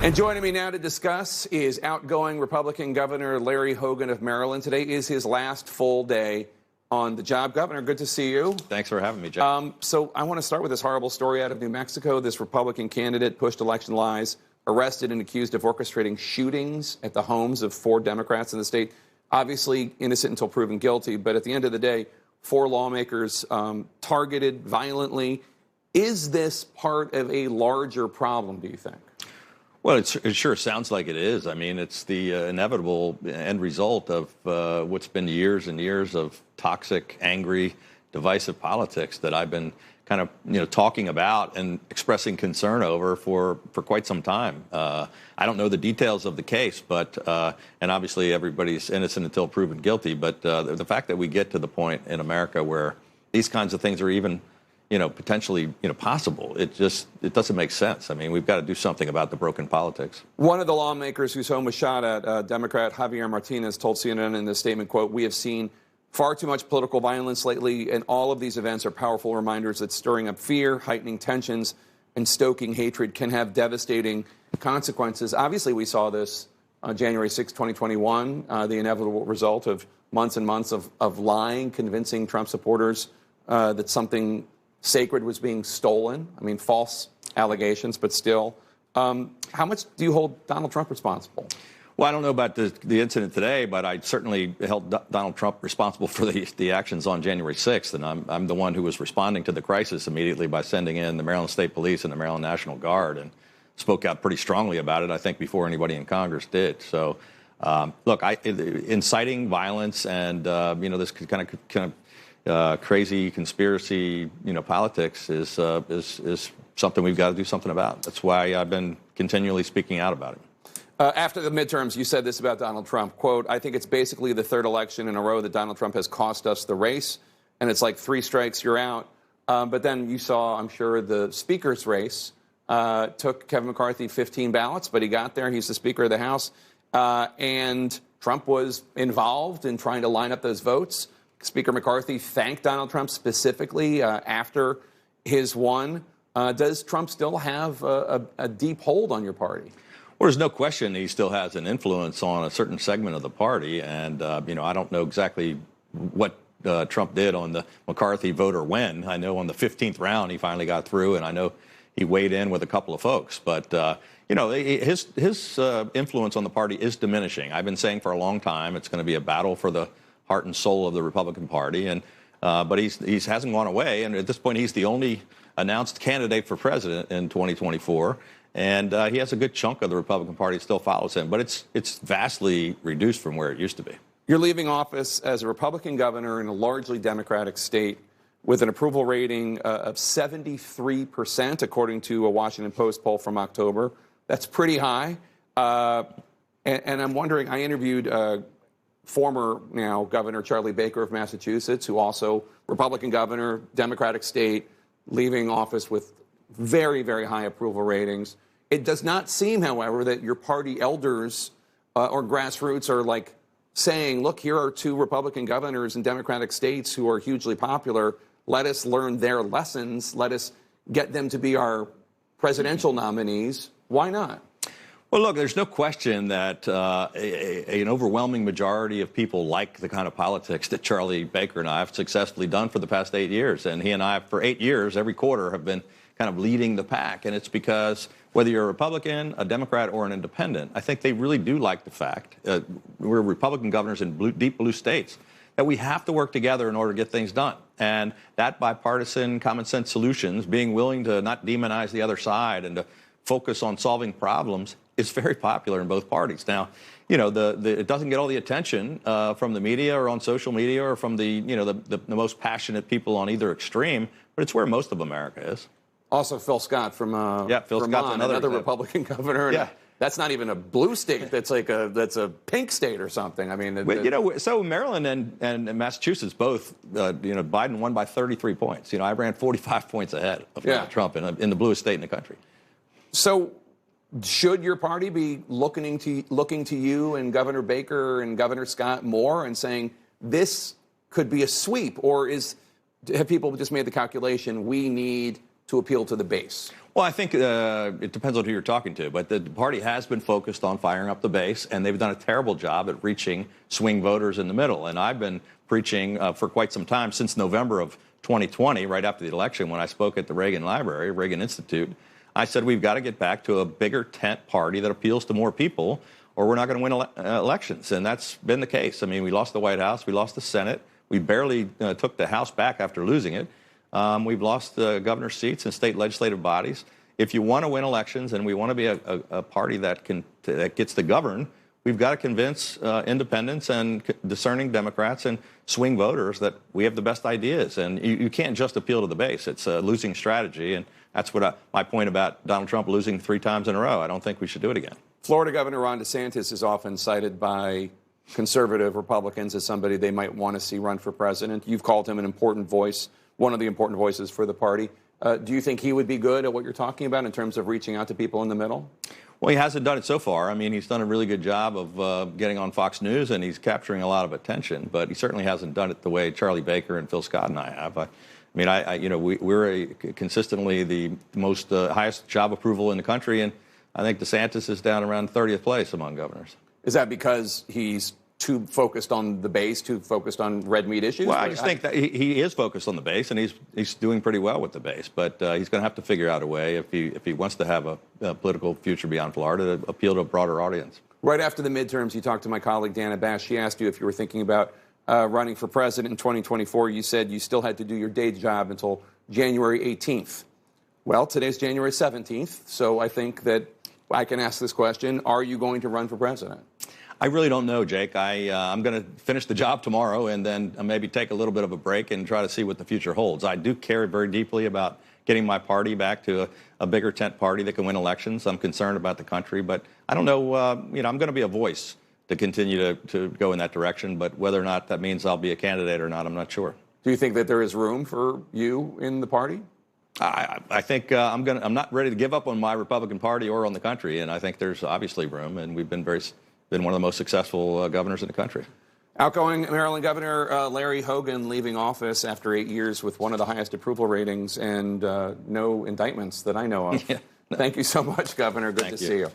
And joining me now to discuss is outgoing Republican Governor Larry Hogan of Maryland. Today is his last full day on the job. Governor, good to see you. Thanks for having me, Jeff. So I want to start with this horrible story out of New Mexico. This Republican candidate pushed election lies, arrested and accused of orchestrating shootings at the homes of 4 Democrats in the state. Obviously innocent until proven guilty, but at the end of the day, 4 lawmakers targeted violently. Is this part of a larger problem, do you think? Well, it sure sounds like it is. I mean, it's the inevitable end result of what's been years and years of toxic, angry, divisive politics that I've been kind of, talking about and expressing concern over for quite some time. I don't know the details of the case, but and obviously everybody's innocent until proven guilty. But the fact that we get to the point in America where these kinds of things are even potentially, possible. It doesn't make sense. I mean, we've got to do something about the broken politics. One of the lawmakers whose home was shot at, Democrat Javier Martinez, told CNN in this statement, quote, "We have seen far too much political violence lately, and all of these events are powerful reminders that stirring up fear, heightening tensions, and stoking hatred can have devastating consequences." Obviously, we saw this on January 6, 2021, the inevitable result of months and months of lying, convincing Trump supporters that something sacred was being stolen. I mean, false allegations, but still. How much do you hold Donald Trump responsible? Well, I don't know about the incident today, but I certainly held Donald Trump responsible for the actions on January 6th, and I'm the one who was responding to the crisis immediately by sending in the Maryland State Police and the Maryland National Guard, and spoke out pretty strongly about it, I think, before anybody in Congress did. So, look, inciting violence and this kind of crazy conspiracy, politics is something we've got to do something about. That's why I've been continually speaking out about it. After the midterms, you said this about Donald Trump, quote, "I think it's basically the 3rd election in a row that Donald Trump has cost us the race, and it's like 3 strikes, you're out." But then you saw, I'm sure, the speaker's race. Took Kevin McCarthy 15 ballots, but he got there. He's the Speaker of the House. And Trump was involved in trying to line up those votes. Speaker McCarthy thanked Donald Trump specifically after his won. Does Trump still have a deep hold on your party? Well, there's no question he still has an influence on a certain segment of the party. And, I don't know exactly what Trump did on the McCarthy vote or when. I know on the 15th round he finally got through, and I know he weighed in with a couple of folks. But, his influence on the party is diminishing. I've been saying for a long time it's going to be a battle for the heart and soul of the Republican Party, and but he hasn't gone away, and at this point he's the only announced candidate for president in 2024, and he has a good chunk of the Republican Party that still follows him, but it's vastly reduced from where it used to be. You're leaving office as a Republican governor in a largely Democratic state with an approval rating of 73%, according to a Washington Post poll from October. That's pretty high, and I'm wondering, I interviewed former now Governor Charlie Baker of Massachusetts, who also Republican governor, Democratic state, leaving office with very, very high approval ratings. It does not seem, however, that your party elders or grassroots are like saying, look, here are 2 Republican governors in Democratic states who are hugely popular. Let us learn their lessons. Let us get them to be our presidential nominees. Why not? Well, look, there's no question that an overwhelming majority of people like the kind of politics that Charlie Baker and I have successfully done for the past 8 years. And he and I, for 8 years, every quarter, have been kind of leading the pack. And it's because whether you're a Republican, a Democrat, or an independent, I think they really do like the fact, we're Republican governors in deep blue states, that we have to work together in order to get things done. And that bipartisan common sense solutions, being willing to not demonize the other side and to focus on solving problems, is very popular in both parties. Now, it doesn't get all the attention from the media or on social media or from the most passionate people on either extreme, but it's where most of America is. Also, Phil Scott from Phil Scott's another Republican governor. Yeah. That's not even a blue state. That's that's a pink state or something. I mean, so Maryland and Massachusetts both, Biden won by 33 points. I ran 45 points ahead of Donald Trump in the bluest state in the country. So, should your party be looking to you and Governor Baker and Governor Scott more and saying this could be a sweep, or have people just made the calculation we need to appeal to the base? Well, I think it depends on who you're talking to, but the party has been focused on firing up the base, and they've done a terrible job at reaching swing voters in the middle. And I've been preaching for quite some time, since November of 2020, right after the election, when I spoke at the Reagan Library, Reagan Institute. I said we've got to get back to a bigger tent party that appeals to more people, or we're not going to win elections. And that's been the case. I mean, we lost the White House, we lost the Senate, we barely took the House back after losing it. We've lost the governor's seats and state legislative bodies. If you want to win elections and we want to be a party that gets to govern, we've got to convince independents and discerning Democrats and swing voters that we have the best ideas. And you can't just appeal to the base. It's a losing strategy. And that's what my point about Donald Trump losing 3 times in a row. I don't think we should do it again. Florida Governor Ron DeSantis is often cited by conservative Republicans as somebody they might want to see run for president. You've called him an important voice, one of the important voices for the party. Do you think he would be good at what you're talking about in terms of reaching out to people in the middle? Well, he hasn't done it so far. I mean, he's done a really good job of getting on Fox News, and he's capturing a lot of attention. But he certainly hasn't done it the way Charlie Baker and Phil Scott and I have. We're consistently the most highest job approval in the country, and I think DeSantis is down around 30th place among governors. Is that because he's too focused on the base, too focused on red meat issues? Well, I just think that he is focused on the base, and he's doing pretty well with the base. But he's going to have to figure out a way, if he wants to have a political future beyond Florida, to appeal to a broader audience. Right after the midterms, you talked to my colleague Dana Bash. She asked you if you were thinking about running for president in 2024. You said you still had to do your day job until January 18th. Well, today's January 17th, so I think that I can ask this question. Are you going to run for president? I really don't know, Jake. I'm going to finish the job tomorrow and then maybe take a little bit of a break and try to see what the future holds. I do care very deeply about getting my party back to a bigger tent party that can win elections. I'm concerned about the country, but I don't know. I'm going to be a voice to continue to go in that direction, but whether or not that means I'll be a candidate or not, I'm not sure. Do you think that there is room for you in the party? I think I'm not ready to give up on my Republican Party or on the country, and I think there's obviously room, and we've been one of the most successful governors in the country. Outgoing Maryland Governor Larry Hogan leaving office after 8 years with one of the highest approval ratings and no indictments that I know of. Yeah, no. Thank you so much, Governor. Good to see you.